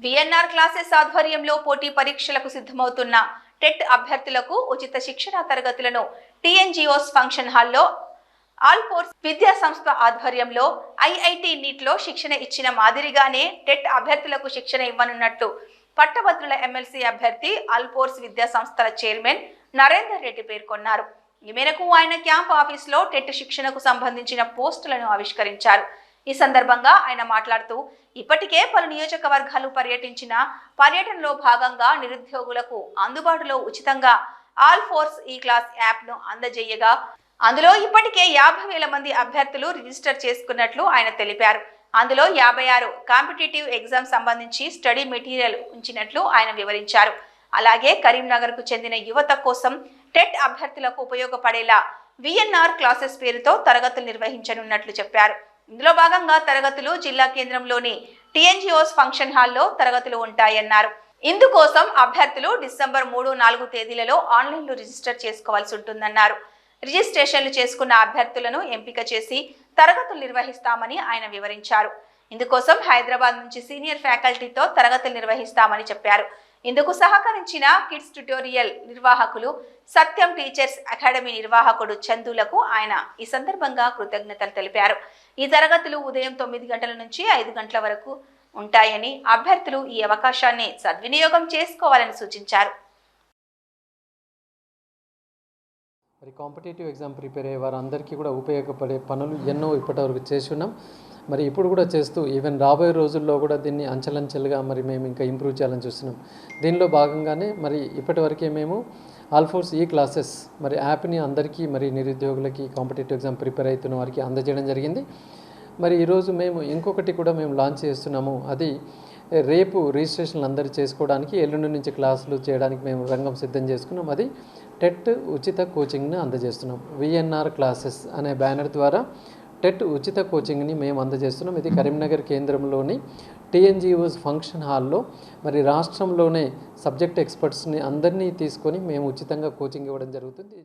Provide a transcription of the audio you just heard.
VNR classes ఆధ్వర్యంలో పోటీ పరీక్షలకు సిద్ధమవుతున్న టెట్ అభ్యర్థులకు ఉచిత శిక్షణ తరగతులను టీఎన్జిఓస్ ఫంక్షన్ హాల్లో ఆల్ కోర్స్ విద్యా సంస్థ ఆధ్వర్యంలో ఐఐటి నీట్లో శిక్షణ ఇచ్చిన మాదిరిగానే టెట్ అభ్యర్థులకు శిక్షణ ఇవ్వనున్నట్లు పట్టభద్రుల ఎమ్మెల్సీ అభ్యర్థి ఆల్ కోర్స్ విద్యా సంస్థల చైర్మన్ నరేందర్ రెడ్డి పేర్కొన్నారు. ఈ మేరకు ఆయన క్యాంప్ ఆఫీసులో టెట్ శిక్షణకు సంబంధించిన పోస్టులను ఆవిష్కరించారు. ఈ సందర్భంగా ఆయన మాట్లాడుతూ ఇప్పటికే పలు నియోజకవర్గాలు పర్యటించిన పర్యటనలో భాగంగా నిరుద్యోగులకు అందుబాటులో ఉచితంగా ఆల్ ఫోర్స్ ఈ క్లాస్ యాప్ను అందజేయగా అందులో ఇప్పటికే 50,000 మంది అభ్యర్థులు రిజిస్టర్ చేసుకున్నట్లు ఆయన తెలిపారు. అందులో 56 కాంపిటేటివ్ ఎగ్జామ్ సంబంధించి స్టడీ మెటీరియల్ ఉంచినట్లు ఆయన వివరించారు. అలాగే కరీంనగర్కు చెందిన యువత కోసం టెట్ అభ్యర్థులకు ఉపయోగపడేలా విఎన్ఆర్ క్లాసెస్ పేరుతో తరగతులు నిర్వహించనున్నట్లు చెప్పారు. ఇందులో భాగంగా తరగతులు జిల్లా కేంద్రంలోని టీఎన్జిఓస్ ఫంక్షన్ హాల్లో తరగతులు ఉంటాయన్నారు. ఇందుకోసం అభ్యర్థులు డిసెంబర్ 3-4 తేదీలలో ఆన్లైన్లో రిజిస్టర్ చేసుకోవాల్సి ఉంటుందన్నారు. రిజిస్ట్రేషన్లు చేసుకున్న అభ్యర్థులను ఎంపిక చేసి తరగతులు నిర్వహిస్తామని ఆయన వివరించారు. ఇందుకోసం హైదరాబాద్ నుంచి సీనియర్ ఫ్యాకల్టీతో తరగతులు నిర్వహిస్తామని చెప్పారు. ఇందుకు సహకరించిన కిడ్స్ ట్యుటోరియల్ నిర్వాహకులు సత్యం టీచర్స్ అకాడమీ నిర్వాహకుడు చందులకు ఆయన ఈ సందర్భంగా కృతజ్ఞతలు తెలిపారు. ఈ తరగతులు ఉదయం 9 గంటల నుంచి 5 గంటల వరకు ఉంటాయని అభ్యర్థులు ఈ అవకాశాన్ని సద్వినియోగం చేసుకోవాలని సూచించారు. మరి కాంపిటేటివ్ ఎగ్జామ్ ప్రిపేర్ అయ్యే వారందరికీ కూడా ఉపయోగపడే పనులు ఎన్నో ఇప్పటివరకు చేసి ఉన్నాం. మరి ఇప్పుడు కూడా చేస్తూ ఈవెన్ రాబోయే రోజుల్లో కూడా దీన్ని అంచెలంచెలుగా మరి మేము ఇంకా ఇంప్రూవ్ చేయాలని చూస్తున్నాం. దీనిలో భాగంగానే మరి ఇప్పటివరకే మేము ఆల్ ఫోర్స్ ఈ క్లాసెస్ మరి యాప్ని అందరికీ మరి నిరుద్యోగులకి కాంపిటేటివ్ ఎగ్జామ్ ప్రిపేర్ అవుతున్న వారికి అందజేయడం జరిగింది. మరి ఈరోజు మేము ఇంకొకటి కూడా మేము లాంచ్ చేస్తున్నాము. అది రేపు రిజిస్ట్రేషన్లు అందరూ చేసుకోవడానికి ఎల్లుండి నుంచి క్లాసులు చేయడానికి మేము రంగం సిద్ధం చేసుకున్నాం. అది టెట్ ఉచిత కోచింగ్ని అందజేస్తున్నాం. విఎన్ఆర్ క్లాసెస్ అనే బ్యానర్ ద్వారా టెట్ ఉచిత కోచింగ్ని మేము అందజేస్తున్నాం. ఇది కరీంనగర్ కేంద్రంలోని టీఎన్జిఓస్ ఫంక్షన్ హాల్లో మరి రాష్ట్రంలోనే సబ్జెక్ట్ ఎక్స్పర్ట్స్ని అందరినీ తీసుకొని మేము ఉచితంగా కోచింగ్ ఇవ్వడం జరుగుతుంది.